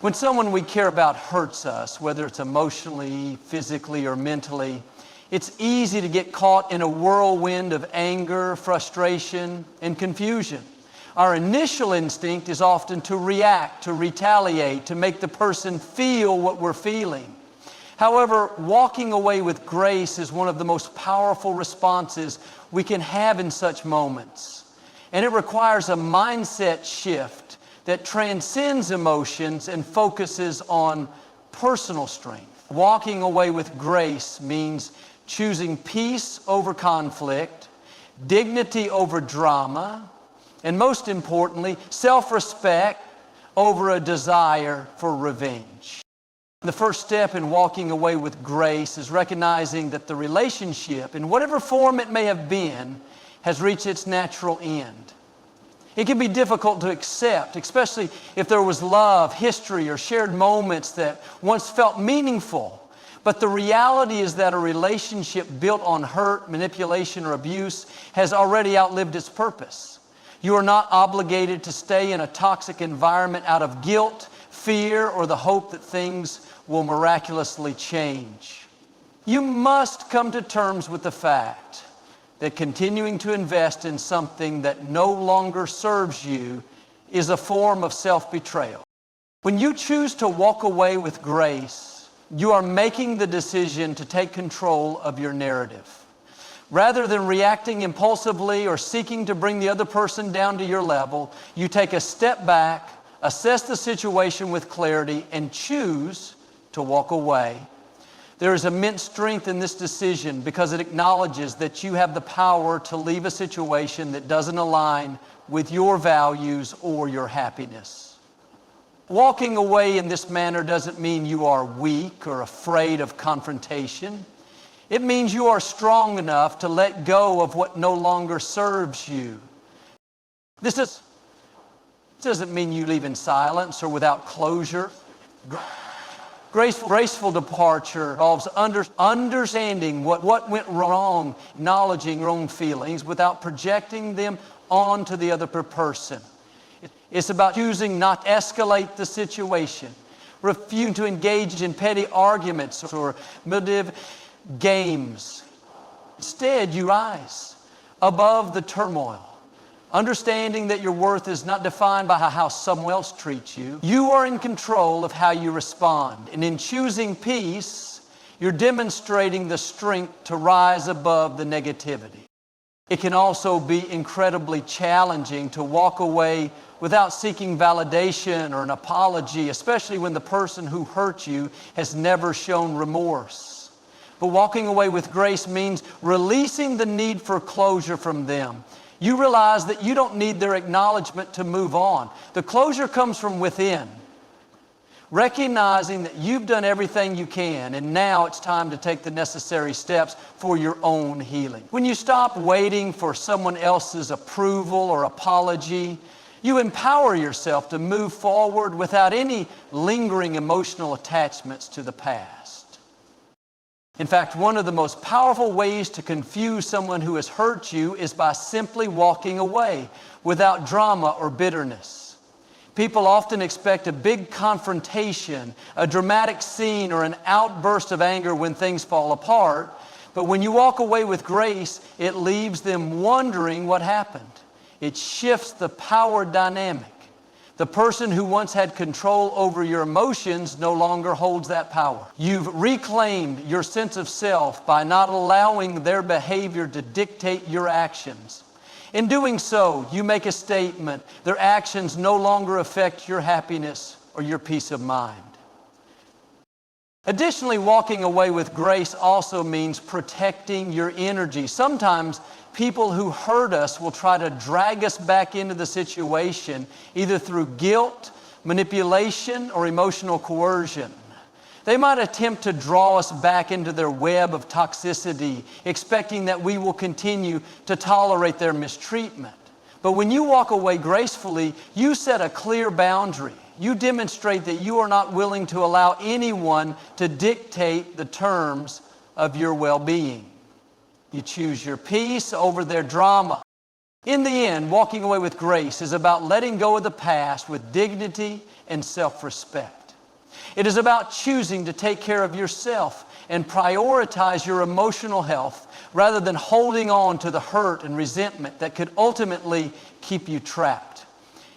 When someone we care about hurts us, whether it's emotionally, physically, or mentally, it's easy to get caught in a whirlwind of anger, frustration, and confusion. Our initial instinct is often to react, to retaliate, to make the person feel what we're feeling. However, walking away with grace is one of the most powerful responses we can have in such moments. And it requires a mindset shift that transcends emotions and focuses on personal strength. Walking away with grace means choosing peace over conflict, dignity over drama, and most importantly, self-respect over a desire for revenge. The first step in walking away with grace is recognizing that the relationship, in whatever form it may have been, has reached its natural end. It can be difficult to accept, especially if there was love, history, or shared moments that once felt meaningful. But the reality is that a relationship built on hurt, manipulation, or abuse has already outlived its purpose. You are not obligated to stay in a toxic environment out of guilt, fear, or the hope that things will miraculously change. You must come to terms with the fact that continuing to invest in something that no longer serves you is a form of self-betrayal. When you choose to walk away with grace, you are making the decision to take control of your narrative. Rather than reacting impulsively or seeking to bring the other person down to your level, you take a step back, assess the situation with clarity, and choose to walk away. There is immense strength in this decision because it acknowledges that you have the power to leave a situation that doesn't align with your values or your happiness. Walking away in this manner doesn't mean you are weak or afraid of confrontation. It means you are strong enough to let go of what no longer serves you. This doesn't mean you leave in silence or without closure. Graceful departure involves understanding what went wrong, acknowledging your own feelings without projecting them onto the other person. It's about choosing not to escalate the situation, refusing to engage in petty arguments or manipulative games. Instead, you rise above the turmoil, understanding that your worth is not defined by how someone else treats you. You are in control of how you respond. And in choosing peace, you're demonstrating the strength to rise above the negativity. It can also be incredibly challenging to walk away without seeking validation or an apology, especially when the person who hurt you has never shown remorse. But walking away with grace means releasing the need for closure from them. You realize that you don't need their acknowledgement to move on. The closure comes from within. Recognizing that you've done everything you can, and now it's time to take the necessary steps for your own healing. When you stop waiting for someone else's approval or apology, you empower yourself to move forward without any lingering emotional attachments to the past. In fact, one of the most powerful ways to confuse someone who has hurt you is by simply walking away without drama or bitterness. People often expect a big confrontation, a dramatic scene, or an outburst of anger when things fall apart. But when you walk away with grace, it leaves them wondering what happened. It shifts the power dynamic. The person who once had control over your emotions no longer holds that power. You've reclaimed your sense of self by not allowing their behavior to dictate your actions. In doing so, you make a statement. Their actions no longer affect your happiness or your peace of mind. Additionally, walking away with grace also means protecting your energy. Sometimes people who hurt us will try to drag us back into the situation, either through guilt, manipulation, or emotional coercion. They might attempt to draw us back into their web of toxicity, expecting that we will continue to tolerate their mistreatment. But when you walk away gracefully, you set a clear boundary. You demonstrate that you are not willing to allow anyone to dictate the terms of your well-being. You choose your peace over their drama. In the end, walking away with grace is about letting go of the past with dignity and self-respect. It is about choosing to take care of yourself and prioritize your emotional health rather than holding on to the hurt and resentment that could ultimately keep you trapped.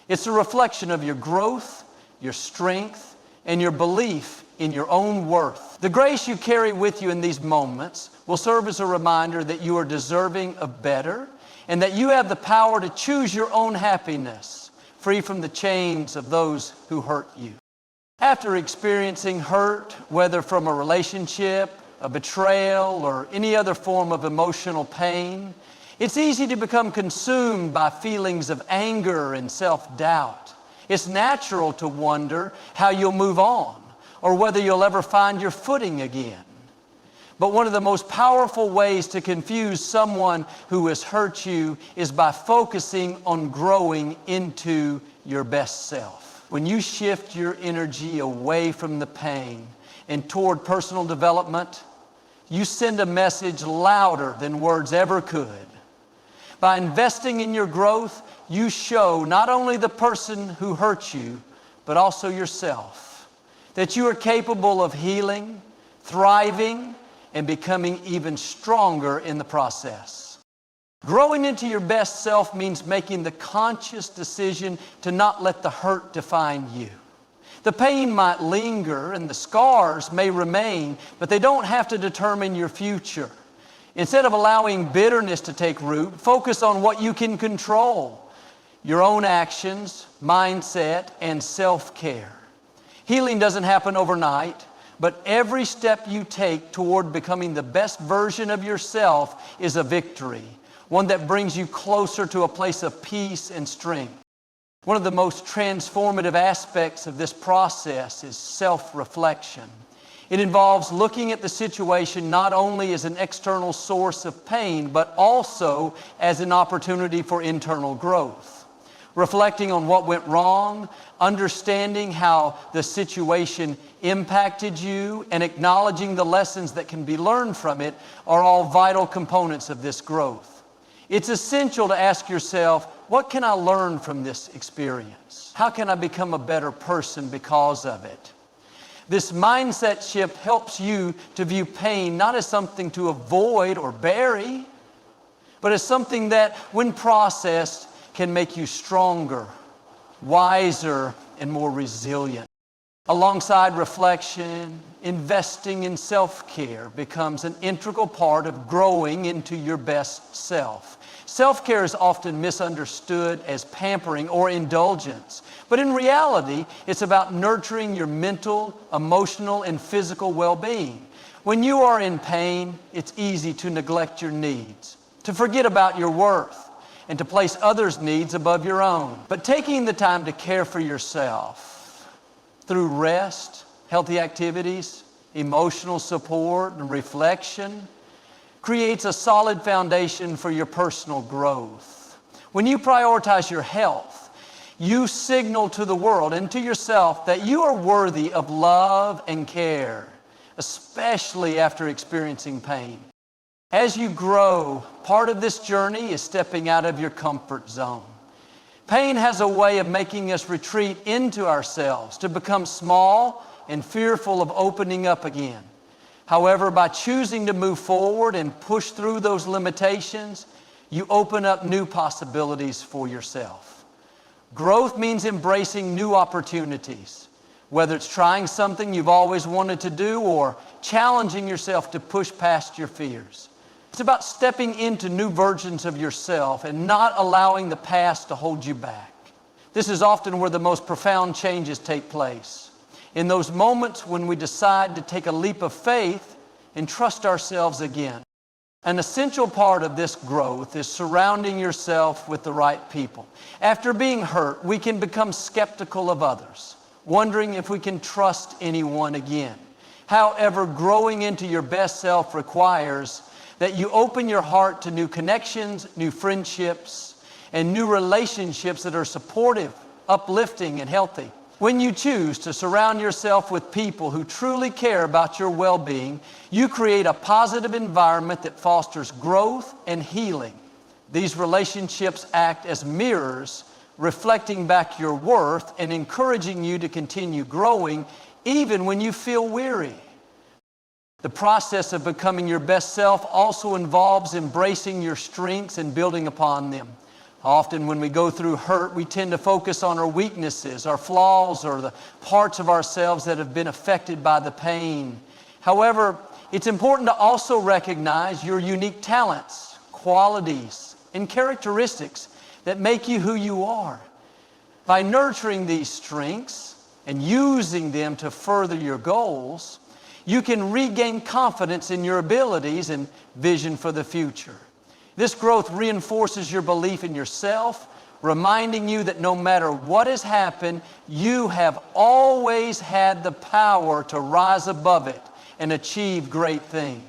It's a reflection of your growth, your strength, and your belief in your own worth. The grace you carry with you in these moments will serve as a reminder that you are deserving of better and that you have the power to choose your own happiness, free from the chains of those who hurt you. After experiencing hurt, whether from a relationship, a betrayal, or any other form of emotional pain, it's easy to become consumed by feelings of anger and self-doubt. It's natural to wonder how you'll move on or whether you'll ever find your footing again. But one of the most powerful ways to confuse someone who has hurt you is by focusing on growing into your best self. When you shift your energy away from the pain and toward personal development, you send a message louder than words ever could. By investing in your growth, you show not only the person who hurt you, but also yourself, that you are capable of healing, thriving, and becoming even stronger in the process. Growing into your best self means making the conscious decision to not let the hurt define you. The pain might linger and the scars may remain, but they don't have to determine your future. Instead of allowing bitterness to take root, focus on what you can control: your own actions, mindset, and self-care. Healing doesn't happen overnight, but every step you take toward becoming the best version of yourself is a victory, one that brings you closer to a place of peace and strength. One of the most transformative aspects of this process is self-reflection. It involves looking at the situation not only as an external source of pain, but also as an opportunity for internal growth. Reflecting on what went wrong, understanding how the situation impacted you, and acknowledging the lessons that can be learned from it are all vital components of this growth. It's essential to ask yourself, what can I learn from this experience? How can I become a better person because of it? This mindset shift helps you to view pain not as something to avoid or bury, but as something that, when processed, can make you stronger, wiser, and more resilient. Alongside reflection, investing in self-care becomes an integral part of growing into your best self. Self-care is often misunderstood as pampering or indulgence, but in reality, it's about nurturing your mental, emotional, and physical well-being. When you are in pain, it's easy to neglect your needs, to forget about your worth, and to place others' needs above your own. But taking the time to care for yourself through rest, healthy activities, emotional support, and reflection creates a solid foundation for your personal growth. When you prioritize your health, you signal to the world and to yourself that you are worthy of love and care, especially after experiencing pain. As you grow, part of this journey is stepping out of your comfort zone. Pain has a way of making us retreat into ourselves, to become small and fearful of opening up again. However, by choosing to move forward and push through those limitations, you open up new possibilities for yourself. Growth means embracing new opportunities, whether it's trying something you've always wanted to do or challenging yourself to push past your fears. It's about stepping into new versions of yourself and not allowing the past to hold you back. This is often where the most profound changes take place. In those moments when we decide to take a leap of faith and trust ourselves again. An essential part of this growth is surrounding yourself with the right people. After being hurt, we can become skeptical of others, wondering if we can trust anyone again. However, growing into your best self requires that you open your heart to new connections, new friendships, and new relationships that are supportive, uplifting, and healthy. When you choose to surround yourself with people who truly care about your well-being, you create a positive environment that fosters growth and healing. These relationships act as mirrors, reflecting back your worth and encouraging you to continue growing even when you feel weary. The process of becoming your best self also involves embracing your strengths and building upon them. Often when we go through hurt, we tend to focus on our weaknesses, our flaws, or the parts of ourselves that have been affected by the pain. However, it's important to also recognize your unique talents, qualities, and characteristics that make you who you are. By nurturing these strengths and using them to further your goals, you can regain confidence in your abilities and vision for the future. This growth reinforces your belief in yourself, reminding you that no matter what has happened, you have always had the power to rise above it and achieve great things.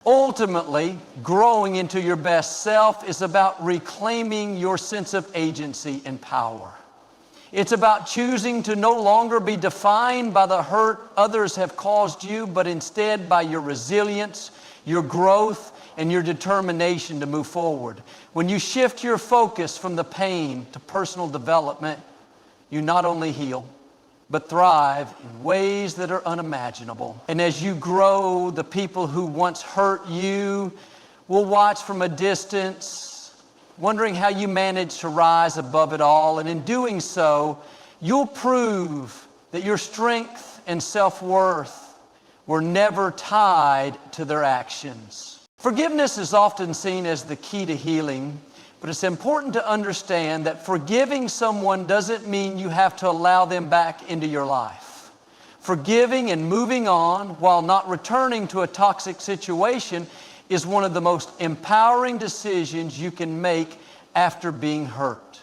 Ultimately, growing into your best self is about reclaiming your sense of agency and power. It's about choosing to no longer be defined by the hurt others have caused you, but instead by your resilience, your growth, and your determination to move forward. When you shift your focus from the pain to personal development, you not only heal, but thrive in ways that are unimaginable. And as you grow, the people who once hurt you will watch from a distance, wondering how you managed to rise above it all. And in doing so, you'll prove that your strength and self-worth were never tied to their actions. Forgiveness is often seen as the key to healing, but it's important to understand that forgiving someone doesn't mean you have to allow them back into your life. Forgiving and moving on while not returning to a toxic situation is one of the most empowering decisions you can make after being hurt.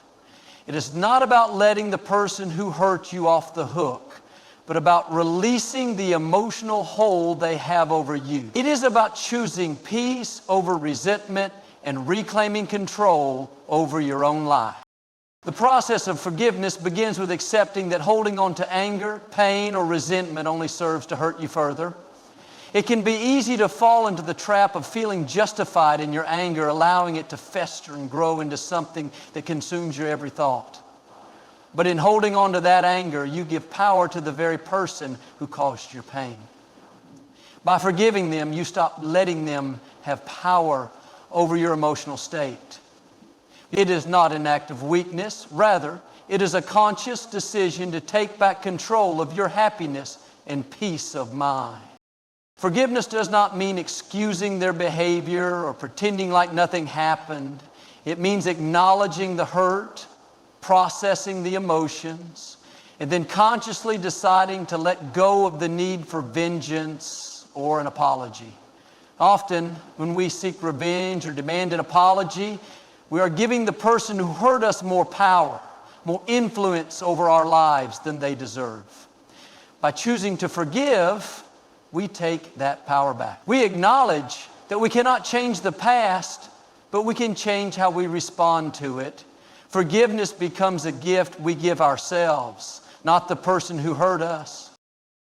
It is not about letting the person who hurt you off the hook, but about releasing the emotional hold they have over you. It is about choosing peace over resentment and reclaiming control over your own life. The process of forgiveness begins with accepting that holding on to anger, pain, or resentment only serves to hurt you further. It can be easy to fall into the trap of feeling justified in your anger, allowing it to fester and grow into something that consumes your every thought. But in holding on to that anger, you give power to the very person who caused your pain. By forgiving them, you stop letting them have power over your emotional state. It is not an act of weakness. Rather, it is a conscious decision to take back control of your happiness and peace of mind. Forgiveness does not mean excusing their behavior or pretending like nothing happened. It means acknowledging the hurt, processing the emotions, and then consciously deciding to let go of the need for vengeance or an apology. Often, when we seek revenge or demand an apology, we are giving the person who hurt us more power, more influence over our lives than they deserve. By choosing to forgive, we take that power back. We acknowledge that we cannot change the past, but we can change how we respond to it. Forgiveness becomes a gift we give ourselves, not the person who hurt us.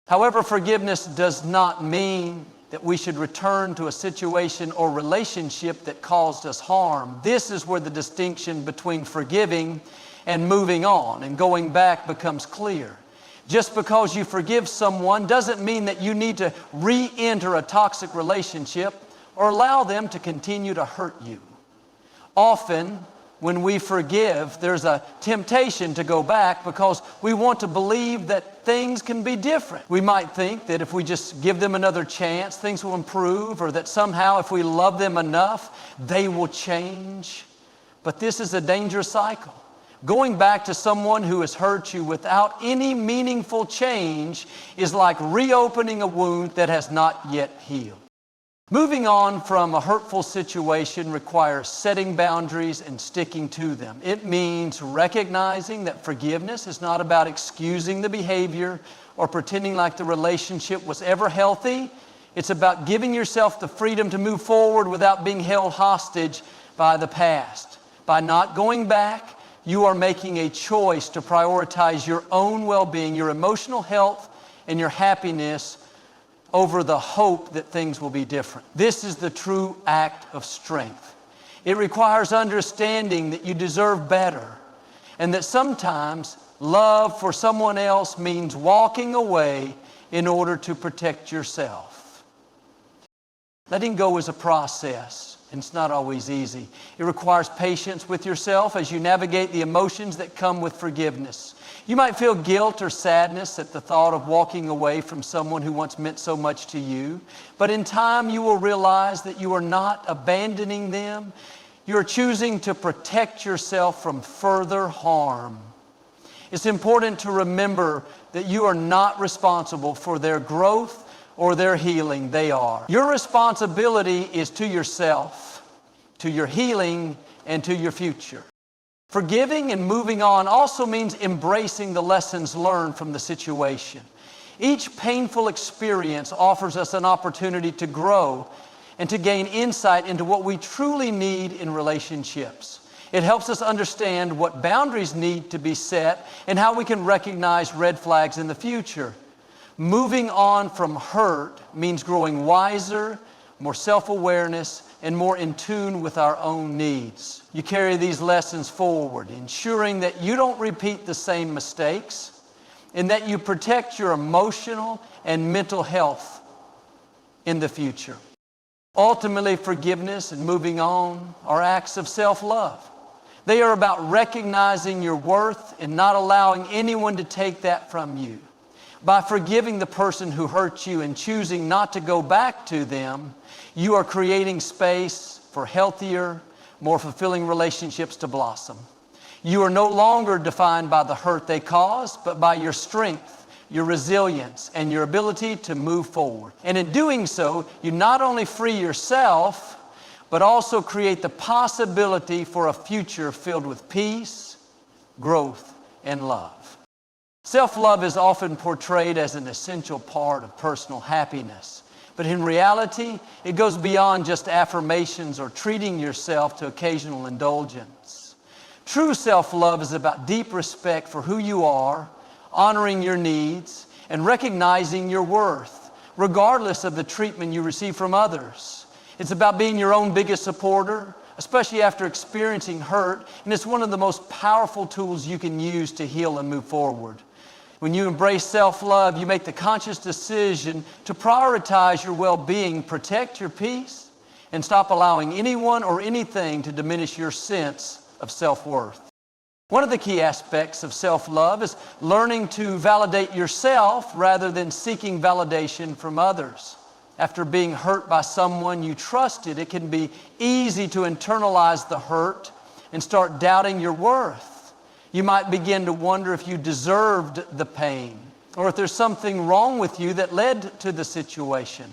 However, forgiveness does not mean that we should return to a situation or relationship that caused us harm. This is where the distinction between forgiving and moving on and going back becomes clear. Just because you forgive someone doesn't mean that you need to re-enter a toxic relationship or allow them to continue to hurt you. Often, when we forgive, there's a temptation to go back because we want to believe that things can be different. We might think that if we just give them another chance, things will improve, or that somehow if we love them enough, they will change. But this is a dangerous cycle. Going back to someone who has hurt you without any meaningful change is like reopening a wound that has not yet healed. Moving on from a hurtful situation requires setting boundaries and sticking to them. It means recognizing that forgiveness is not about excusing the behavior or pretending like the relationship was ever healthy. It's about giving yourself the freedom to move forward without being held hostage by the past. By not going back, you are making a choice to prioritize your own well-being, your emotional health, and your happiness over the hope that things will be different. This is the true act of strength. It requires understanding that you deserve better and that sometimes love for someone else means walking away in order to protect yourself. Letting go is a process, and it's not always easy. It requires patience with yourself as you navigate the emotions that come with forgiveness. You might feel guilt or sadness at the thought of walking away from someone who once meant so much to you, but in time you will realize that you are not abandoning them. You are choosing to protect yourself from further harm. It's important to remember that you are not responsible for their growth or their healing. They are. Your responsibility is to yourself, to your healing, and to your future. Forgiving and moving on also means embracing the lessons learned from the situation. Each painful experience offers us an opportunity to grow and to gain insight into what we truly need in relationships. It helps us understand what boundaries need to be set and how we can recognize red flags in the future. Moving on from hurt means growing wiser, more self-awareness, and more in tune with our own needs. You carry these lessons forward, ensuring that you don't repeat the same mistakes and that you protect your emotional and mental health in the future. Ultimately, forgiveness and moving on are acts of self-love. They are about recognizing your worth and not allowing anyone to take that from you. By forgiving the person who hurt you and choosing not to go back to them, you are creating space for healthier, more fulfilling relationships to blossom. You are no longer defined by the hurt they caused, but by your strength, your resilience, and your ability to move forward. And in doing so, you not only free yourself, but also create the possibility for a future filled with peace, growth, and love. Self-love is often portrayed as an essential part of personal happiness, but in reality, it goes beyond just affirmations or treating yourself to occasional indulgence. True self-love is about deep respect for who you are, honoring your needs, and recognizing your worth, regardless of the treatment you receive from others. It's about being your own biggest supporter, especially after experiencing hurt, and it's one of the most powerful tools you can use to heal and move forward. When you embrace self-love, you make the conscious decision to prioritize your well-being, protect your peace, and stop allowing anyone or anything to diminish your sense of self-worth. One of the key aspects of self-love is learning to validate yourself rather than seeking validation from others. After being hurt by someone you trusted, it can be easy to internalize the hurt and start doubting your worth. You might begin to wonder if you deserved the pain or if there's something wrong with you that led to the situation.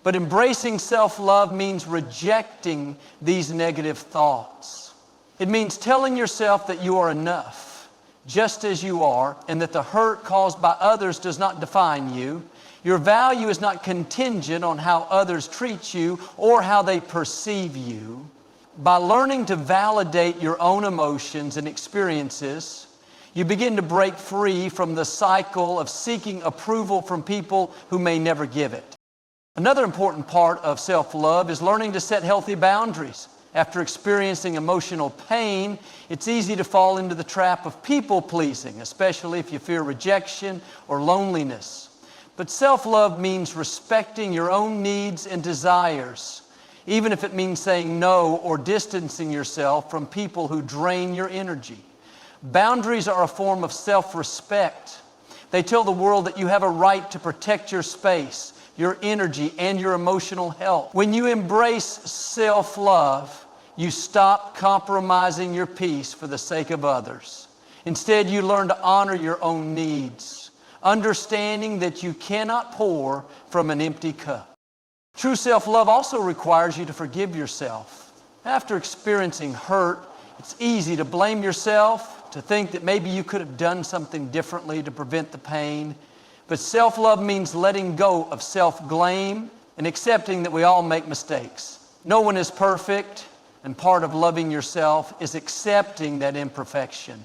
But embracing self-love means rejecting these negative thoughts. It means telling yourself that you are enough, just as you are, and that the hurt caused by others does not define you. Your value is not contingent on how others treat you or how they perceive you. By learning to validate your own emotions and experiences, you begin to break free from the cycle of seeking approval from people who may never give it. Another important part of self-love is learning to set healthy boundaries. After experiencing emotional pain, it's easy to fall into the trap of people-pleasing, especially if you fear rejection or loneliness. But self-love means respecting your own needs and desires, even if it means saying no or distancing yourself from people who drain your energy. Boundaries are a form of self-respect. They tell the world that you have a right to protect your space, your energy, and your emotional health. When you embrace self-love, you stop compromising your peace for the sake of others. Instead, you learn to honor your own needs, understanding that you cannot pour from an empty cup. True self-love also requires you to forgive yourself. After experiencing hurt, it's easy to blame yourself, to think that maybe you could have done something differently to prevent the pain. But self-love means letting go of self-blame and accepting that we all make mistakes. No one is perfect, and part of loving yourself is accepting that imperfection.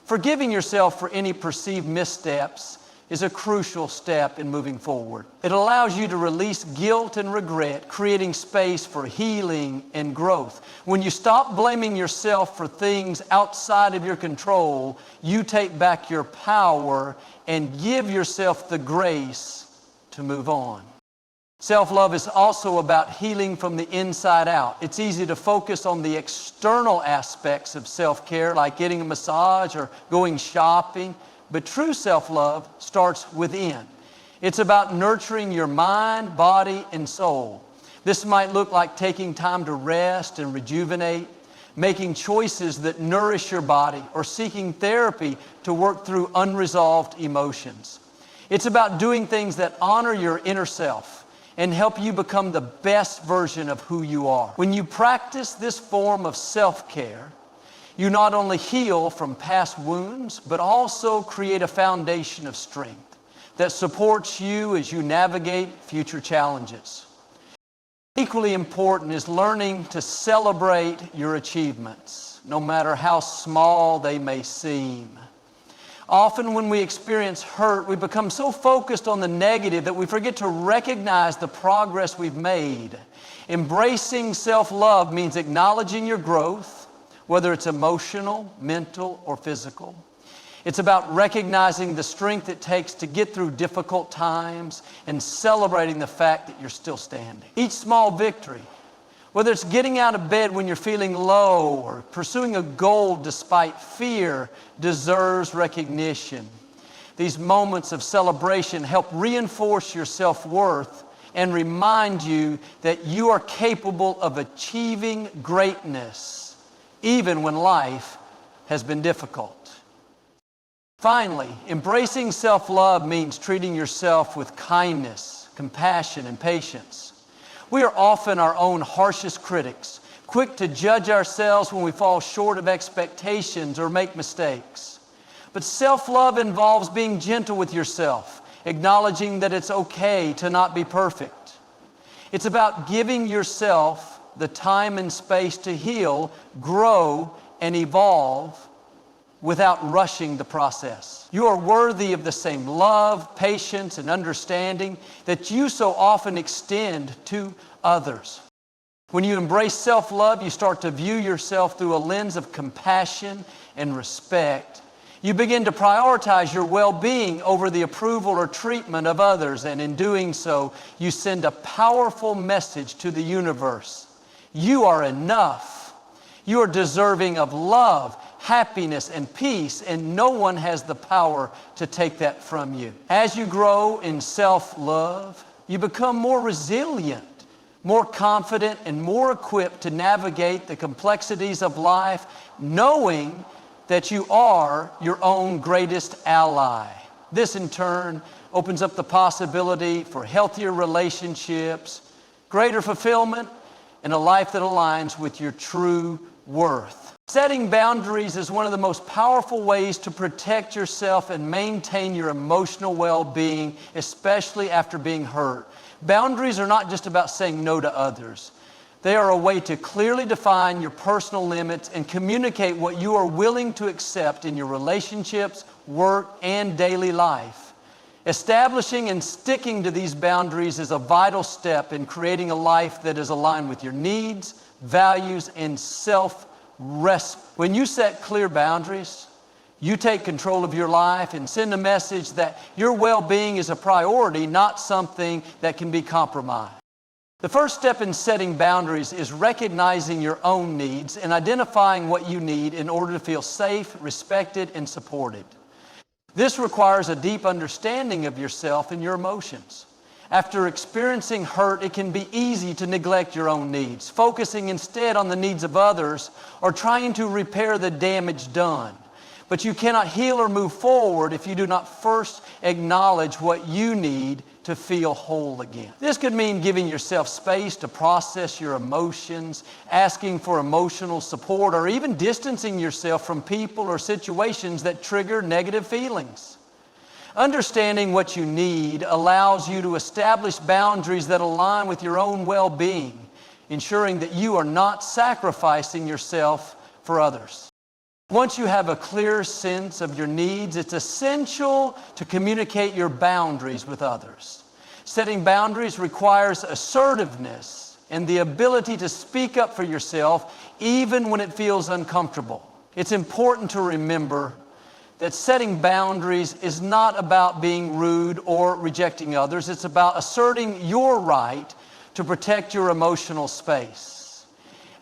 Forgiving yourself for any perceived missteps is a crucial step in moving forward. It allows you to release guilt and regret, creating space for healing and growth. When you stop blaming yourself for things outside of your control, you take back your power and give yourself the grace to move on. Self-love is also about healing from the inside out. It's easy to focus on the external aspects of self-care, like getting a massage or going shopping, but true self-love starts within. It's about nurturing your mind, body, and soul. This might look like taking time to rest and rejuvenate, making choices that nourish your body, or seeking therapy to work through unresolved emotions. It's about doing things that honor your inner self and help you become the best version of who you are. When you practice this form of self-care, you not only heal from past wounds, but also create a foundation of strength that supports you as you navigate future challenges. Equally important is learning to celebrate your achievements, no matter how small they may seem. Often when we experience hurt, we become so focused on the negative that we forget to recognize the progress we've made. Embracing self-love means acknowledging your growth, whether it's emotional, mental, or physical. It's about recognizing the strength it takes to get through difficult times and celebrating the fact that you're still standing. Each small victory, whether it's getting out of bed when you're feeling low or pursuing a goal despite fear, deserves recognition. These moments of celebration help reinforce your self-worth and remind you that you are capable of achieving greatness, even when life has been difficult. Finally, embracing self-love means treating yourself with kindness, compassion, and patience. We are often our own harshest critics, quick to judge ourselves when we fall short of expectations or make mistakes. But self-love involves being gentle with yourself, acknowledging that it's okay to not be perfect. It's about giving yourself the time and space to heal, grow, and evolve without rushing the process. You are worthy of the same love, patience, and understanding that you so often extend to others. When you embrace self-love, you start to view yourself through a lens of compassion and respect. You begin to prioritize your well-being over the approval or treatment of others, and in doing so, you send a powerful message to the universe. You are enough. You are deserving of love, happiness, and peace, and no one has the power to take that from you. As you grow in self-love, you become more resilient, more confident, and more equipped to navigate the complexities of life, knowing that you are your own greatest ally. This, in turn, opens up the possibility for healthier relationships, greater fulfillment, and a life that aligns with your true worth. Setting boundaries is one of the most powerful ways to protect yourself and maintain your emotional well-being, especially after being hurt. Boundaries are not just about saying no to others. They are a way to clearly define your personal limits and communicate what you are willing to accept in your relationships, work, and daily life. Establishing and sticking to these boundaries is a vital step in creating a life that is aligned with your needs, values, and self-respect. When you set clear boundaries, you take control of your life and send a message that your well-being is a priority, not something that can be compromised. The first step in setting boundaries is recognizing your own needs and identifying what you need in order to feel safe, respected, and supported. This requires a deep understanding of yourself and your emotions. After experiencing hurt, it can be easy to neglect your own needs, focusing instead on the needs of others or trying to repair the damage done. But you cannot heal or move forward if you do not first acknowledge what you need to feel whole again. This could mean giving yourself space to process your emotions, asking for emotional support, or even distancing yourself from people or situations that trigger negative feelings. Understanding what you need allows you to establish boundaries that align with your own well-being, ensuring that you are not sacrificing yourself for others. Once you have a clear sense of your needs, it's essential to communicate your boundaries with others. Setting boundaries requires assertiveness and the ability to speak up for yourself even when it feels uncomfortable. It's important to remember that setting boundaries is not about being rude or rejecting others. It's about asserting your right to protect your emotional space.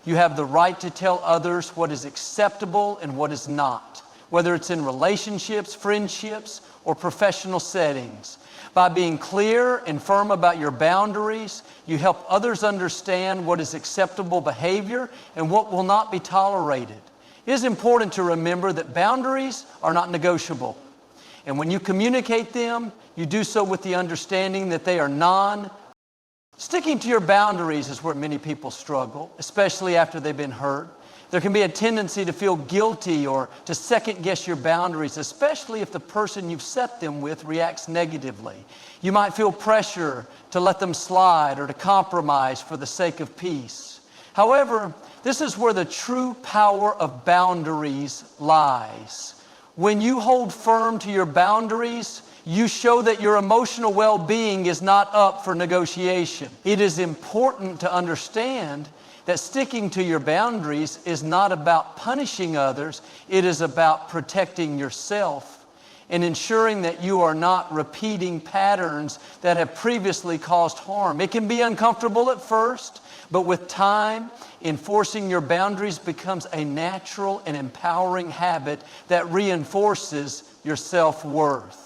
You have the right to tell others what is acceptable and what is not, whether it's in relationships, friendships, or professional settings. By being clear and firm about your boundaries, you help others understand what is acceptable behavior and what will not be tolerated. It is important to remember that boundaries are not negotiable. And when you communicate them, you do so with the understanding that they are non-negotiable. Sticking to your boundaries is where many people struggle, especially after they've been hurt. There can be a tendency to feel guilty or to second-guess your boundaries, especially if the person you've set them with reacts negatively. You might feel pressure to let them slide or to compromise for the sake of peace. However, this is where the true power of boundaries lies. When you hold firm to your boundaries, you show that your emotional well-being is not up for negotiation. It is important to understand that sticking to your boundaries is not about punishing others. It is about protecting yourself and ensuring that you are not repeating patterns that have previously caused harm. It can be uncomfortable at first, but with time, enforcing your boundaries becomes a natural and empowering habit that reinforces your self-worth.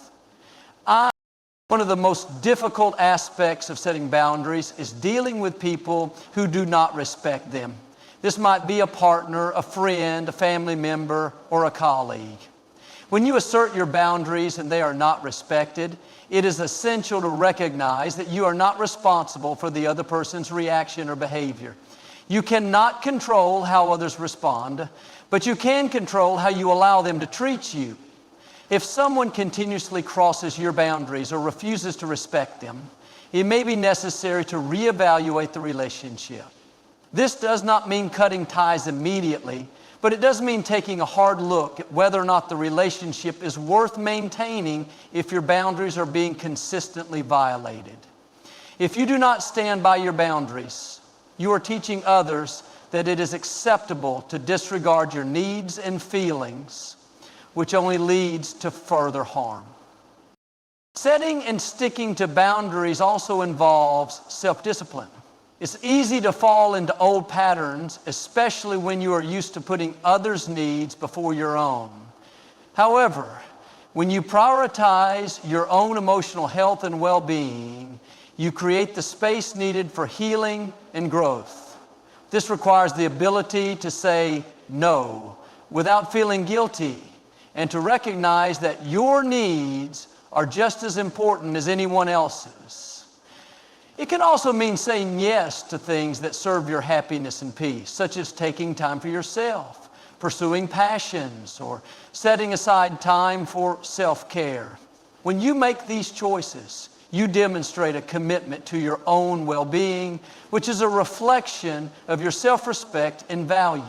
One of the most difficult aspects of setting boundaries is dealing with people who do not respect them. This might be a partner, a friend, a family member, or a colleague. When you assert your boundaries and they are not respected, it is essential to recognize that you are not responsible for the other person's reaction or behavior. You cannot control how others respond, but you can control how you allow them to treat you. If someone continuously crosses your boundaries or refuses to respect them, it may be necessary to reevaluate the relationship. This does not mean cutting ties immediately, but it does mean taking a hard look at whether or not the relationship is worth maintaining if your boundaries are being consistently violated. If you do not stand by your boundaries, you are teaching others that it is acceptable to disregard your needs and feelings, which only leads to further harm. Setting and sticking to boundaries also involves self-discipline. It's easy to fall into old patterns, especially when you are used to putting others' needs before your own. However, when you prioritize your own emotional health and well-being, you create the space needed for healing and growth. This requires the ability to say no without feeling guilty, and to recognize that your needs are just as important as anyone else's. It can also mean saying yes to things that serve your happiness and peace, such as taking time for yourself, pursuing passions, or setting aside time for self-care. When you make these choices, you demonstrate a commitment to your own well-being, which is a reflection of your self-respect and value.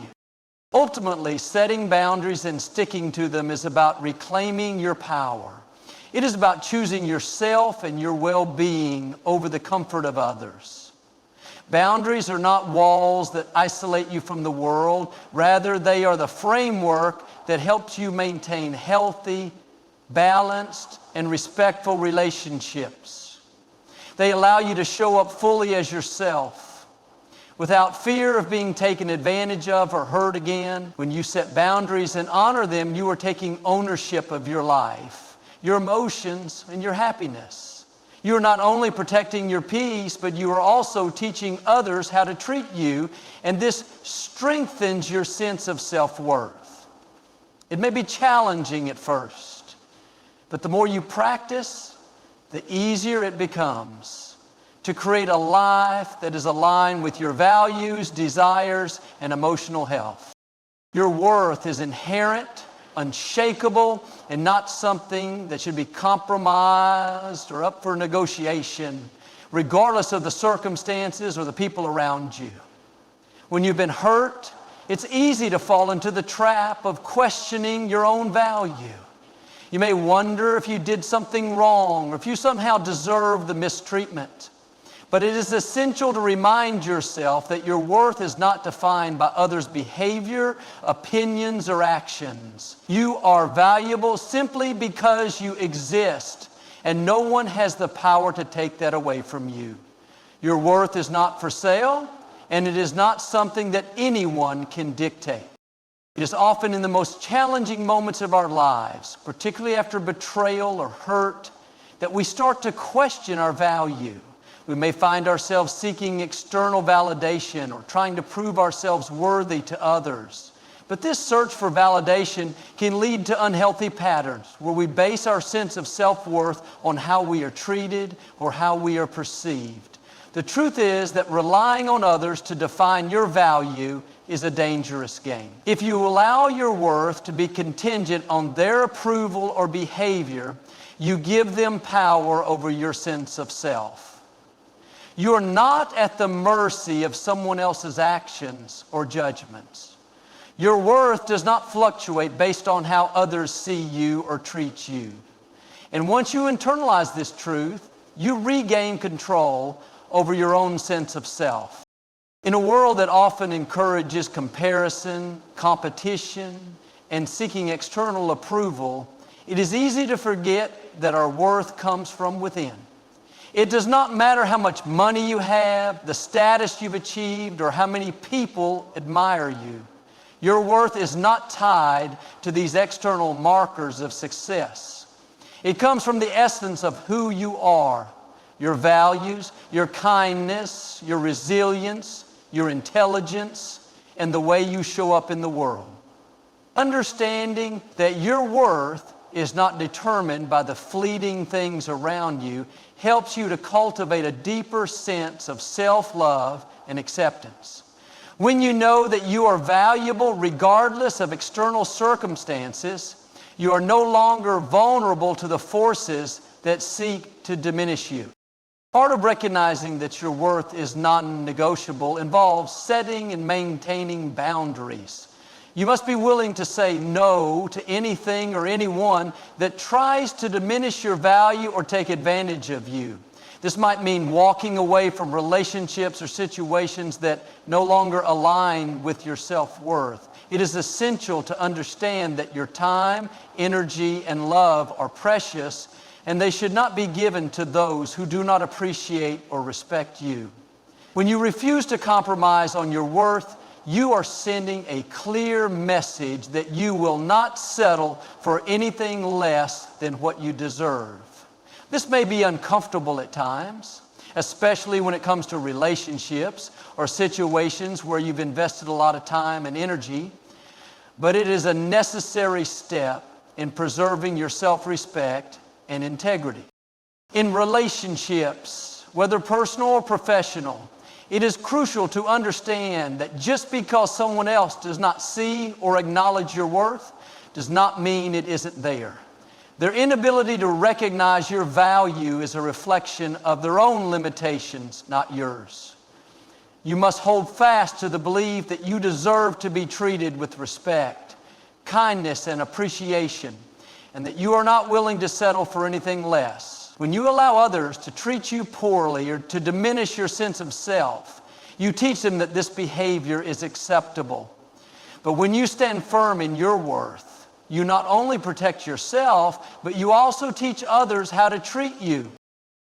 Ultimately, setting boundaries and sticking to them is about reclaiming your power. It is about choosing yourself and your well-being over the comfort of others. Boundaries are not walls that isolate you from the world. Rather, they are the framework that helps you maintain healthy, balanced, and respectful relationships. They allow you to show up fully as yourself, without fear of being taken advantage of or hurt again. When you set boundaries and honor them, you are taking ownership of your life, your emotions, and your happiness. You are not only protecting your peace, but you are also teaching others how to treat you, and this strengthens your sense of self-worth. It may be challenging at first, but the more you practice, the easier it becomes to create a life that is aligned with your values, desires, and emotional health. Your worth is inherent, unshakable, and not something that should be compromised or up for negotiation, regardless of the circumstances or the people around you. When you've been hurt, it's easy to fall into the trap of questioning your own value. You may wonder if you did something wrong or if you somehow deserve the mistreatment. But it is essential to remind yourself that your worth is not defined by others' behavior, opinions, or actions. You are valuable simply because you exist, and no one has the power to take that away from you. Your worth is not for sale, and it is not something that anyone can dictate. It is often in the most challenging moments of our lives, particularly after betrayal or hurt, that we start to question our value. We may find ourselves seeking external validation or trying to prove ourselves worthy to others. But this search for validation can lead to unhealthy patterns where we base our sense of self-worth on how we are treated or how we are perceived. The truth is that relying on others to define your value is a dangerous game. If you allow your worth to be contingent on their approval or behavior, you give them power over your sense of self. You are not at the mercy of someone else's actions or judgments. Your worth does not fluctuate based on how others see you or treat you. And once you internalize this truth, you regain control over your own sense of self. In a world that often encourages comparison, competition, and seeking external approval, it is easy to forget that our worth comes from within. It does not matter how much money you have, the status you've achieved, or how many people admire you. Your worth is not tied to these external markers of success. It comes from the essence of who you are, your values, your kindness, your resilience, your intelligence, and the way you show up in the world. Understanding that your worth is not determined by the fleeting things around you helps you to cultivate a deeper sense of self-love and acceptance. When you know that you are valuable regardless of external circumstances, you are no longer vulnerable to the forces that seek to diminish you. Part of recognizing that your worth is non-negotiable involves setting and maintaining boundaries. You must be willing to say no to anything or anyone that tries to diminish your value or take advantage of you. This might mean walking away from relationships or situations that no longer align with your self-worth. It is essential to understand that your time, energy, and love are precious, and they should not be given to those who do not appreciate or respect you. When you refuse to compromise on your worth, you are sending a clear message that you will not settle for anything less than what you deserve. This may be uncomfortable at times, especially when it comes to relationships or situations where you've invested a lot of time and energy, but it is a necessary step in preserving your self-respect and integrity. In relationships, whether personal or professional, it is crucial to understand that just because someone else does not see or acknowledge your worth does not mean it isn't there. Their inability to recognize your value is a reflection of their own limitations, not yours. You must hold fast to the belief that you deserve to be treated with respect, kindness, and appreciation, and that you are not willing to settle for anything less. When you allow others to treat you poorly or to diminish your sense of self, you teach them that this behavior is acceptable. But when you stand firm in your worth, you not only protect yourself, but you also teach others how to treat you.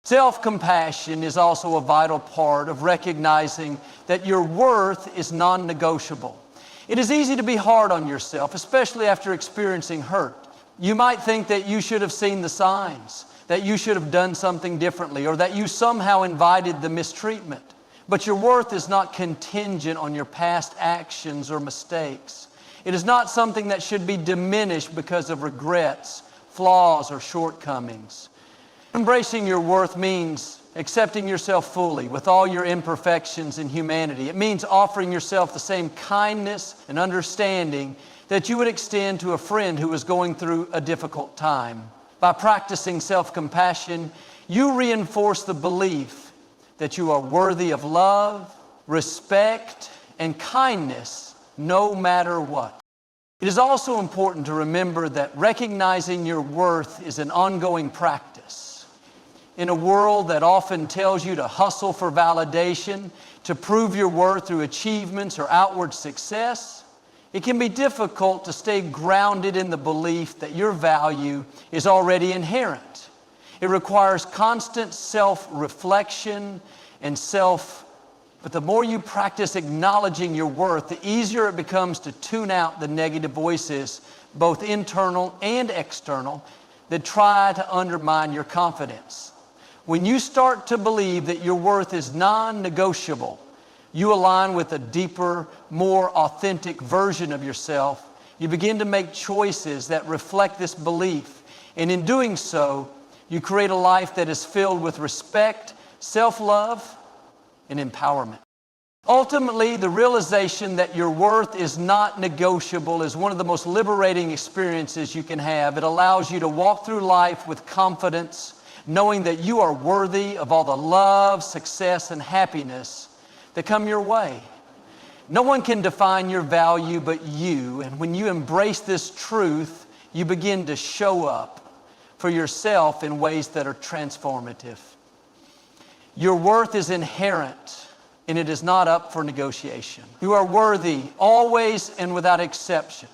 Self-compassion is also a vital part of recognizing that your worth is non-negotiable. It is easy to be hard on yourself, especially after experiencing hurt. You might think that you should have seen the signs, that you should have done something differently, or that you somehow invited the mistreatment. But your worth is not contingent on your past actions or mistakes. It is not something that should be diminished because of regrets, flaws, or shortcomings. Embracing your worth means accepting yourself fully with all your imperfections and humanity. It means offering yourself the same kindness and understanding that you would extend to a friend who is going through a difficult time. By practicing self-compassion, you reinforce the belief that you are worthy of love, respect, and kindness no matter what. It is also important to remember that recognizing your worth is an ongoing practice. in a world that often tells you to hustle for validation, to prove your worth through achievements or outward success, it can be difficult to stay grounded in the belief that your value is already inherent. It requires constant self-reflection and but the more you practice acknowledging your worth, the easier it becomes to tune out the negative voices, both internal and external, that try to undermine your confidence. When you start to believe that your worth is non-negotiable, you align with a deeper, more authentic version of yourself. You begin to make choices that reflect this belief. And in doing so, you create a life that is filled with respect, self-love, and empowerment. Ultimately, the realization that your worth is not negotiable is one of the most liberating experiences you can have. It allows you to walk through life with confidence, knowing that you are worthy of all the love, success, and happiness that come your way. No one can define your value but you, and when you embrace this truth, you begin to show up for yourself in ways that are transformative. Your worth is inherent, and it is not up for negotiation. You are worthy always and without exception.